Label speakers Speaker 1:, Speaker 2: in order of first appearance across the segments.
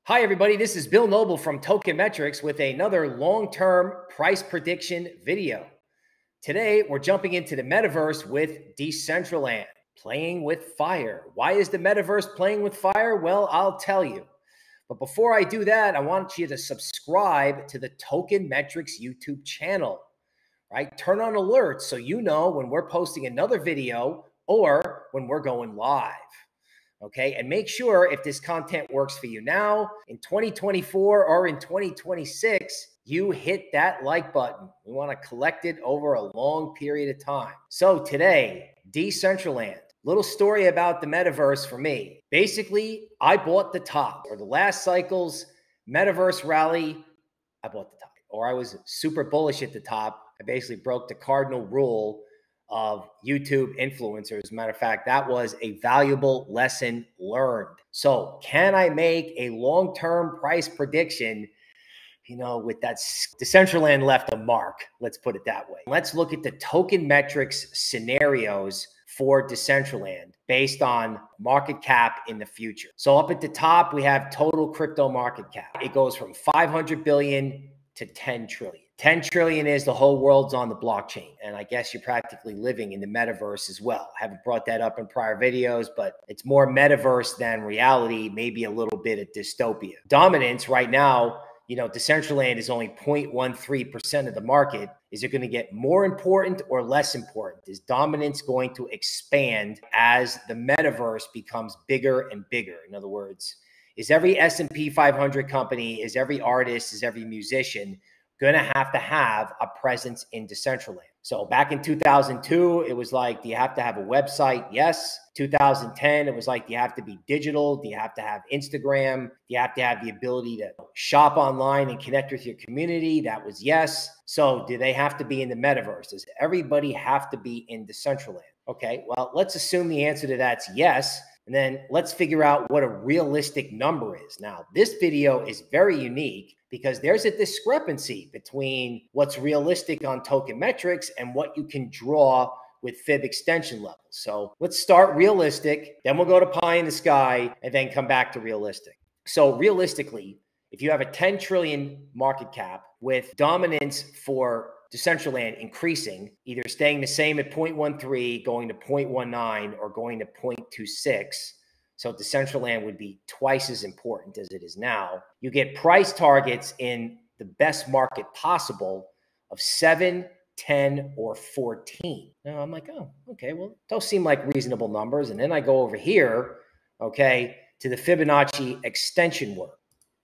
Speaker 1: Hi, everybody. This is Bill Noble from Token Metrics with another long-term price prediction video. Today, we're jumping into the metaverse with Decentraland, playing with fire. Why is the metaverse playing with fire? Well, I'll tell you. But before I do that, I want you to subscribe to the Token Metrics YouTube channel, right? Turn on alerts so you know when we're posting another video or when we're going live. Okay, and make sure if this content works for you now, in 2024 or in 2026, you hit that like button. We want to collect it over a long period of time. So today, Decentraland. Little story about the metaverse for me. Basically, I bought the top, or the last cycle's metaverse rally, I bought the top. Or I was super bullish at the top. I basically broke the cardinal rule of YouTube influencers. As a matter of fact, that was a valuable lesson learned. So can I make a long-term price prediction, with that? Decentraland left a mark, let's put it that way. Let's look at the Token Metrics scenarios for Decentraland based on market cap in the future. So up at the top, we have total crypto market cap. It goes from 500 billion to 10 trillion. 10 trillion is the whole world's on the blockchain. And I guess you're practically living in the metaverse as well. I haven't brought that up in prior videos, but it's more metaverse than reality, maybe a little bit of dystopia. Dominance right now, Decentraland is only 0.13% of the market. Is it going to get more important or less important? Is dominance going to expand as the metaverse becomes bigger and bigger? In other words, is every S&P 500 company, is every artist, is every musician going to have a presence in Decentraland? So back in 2002, it was like, do you have to have a website? Yes. 2010, it was like, do you have to be digital? Do you have to have Instagram? Do you have to have the ability to shop online and connect with your community? That was yes. So do they have to be in the metaverse? Does everybody have to be in Decentraland? Okay, well, let's assume the answer to that's yes. And then let's figure out what a realistic number is. Now, this video is very unique because there's a discrepancy between what's realistic on Token Metrics and what you can draw with fib extension levels. So let's start realistic, then we'll go to pie in the sky, and then come back to realistic. So realistically, if you have a 10 trillion market cap with dominance for Decentraland increasing, either staying the same at 0.13, going to 0.19, or going to 0.26. So Decentraland would be twice as important as it is now. You get price targets in the best market possible of 7, 10, or 14. Now I'm like, oh, okay, well, those seem like reasonable numbers. And then I go over here, okay, to the Fibonacci extension work.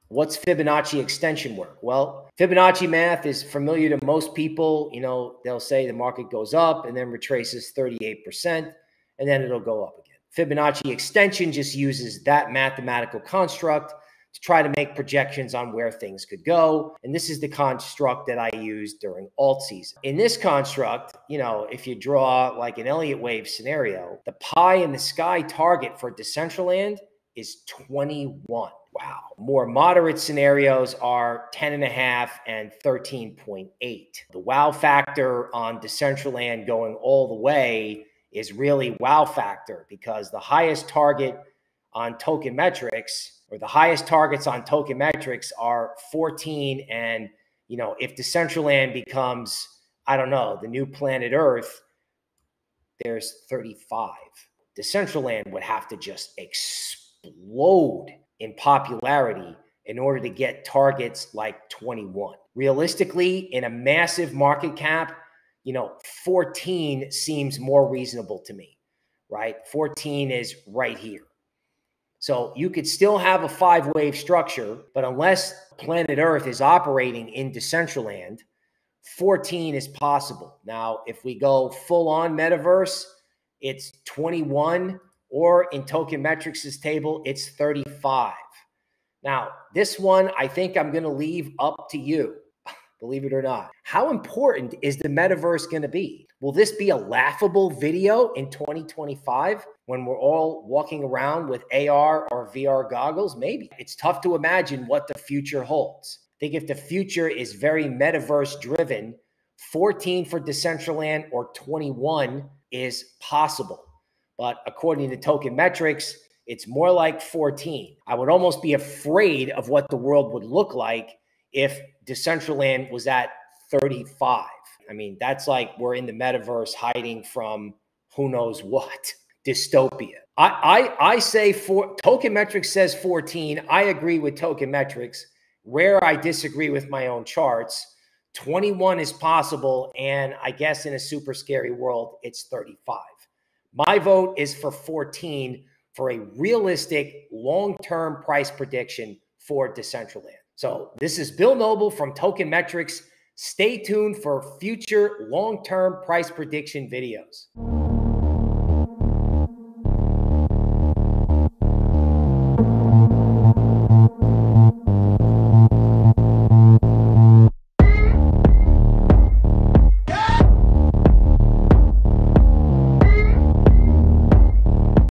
Speaker 1: What's Fibonacci extension work? Well, Fibonacci math is familiar to most people. They'll say the market goes up and then retraces 38%, and then it'll go up again. Fibonacci extension just uses that mathematical construct to try to make projections on where things could go. And this is the construct that I used during alt season. In this construct, if you draw like an Elliott wave scenario, the pie in the sky target for Decentraland is 21. Wow. More moderate scenarios are 10.5 and 13.8. The wow factor on Decentraland going all the way is really wow factor, because the highest target on Token Metrics, or the highest targets on Token Metrics, are 14. And, if Decentraland becomes, I don't know, the new planet Earth, there's 35. Decentraland would have to just explode in popularity in order to get targets like 21. Realistically, in a massive market cap, 14 seems more reasonable to me, right? 14 is right here. So you could still have a 5-wave structure, but unless planet Earth is operating in Decentraland, 14 is possible. Now, if we go full on metaverse, it's 21, or in Token Metrics' table, it's 35. Now, this one, I think I'm going to leave up to you, believe it or not. How important is the metaverse going to be? Will this be a laughable video in 2025 when we're all walking around with AR or VR goggles? Maybe. It's tough to imagine what the future holds. I think if the future is very metaverse driven, 14 for Decentraland or 21 is possible. But according to Token Metrics, It's more like 14. I would almost be afraid of what the world would look like if Decentraland was at 35. I mean, that's like we're in the metaverse hiding from who knows what dystopia. I say Token Metrics says 14. I agree with Token Metrics. Where I disagree with my own charts, 21 is possible. And I guess in a super scary world, it's 35. My vote is for 14 for a realistic long-term price prediction for Decentraland. So this is Bill Noble from Token Metrics. Stay tuned for future long-term price prediction videos.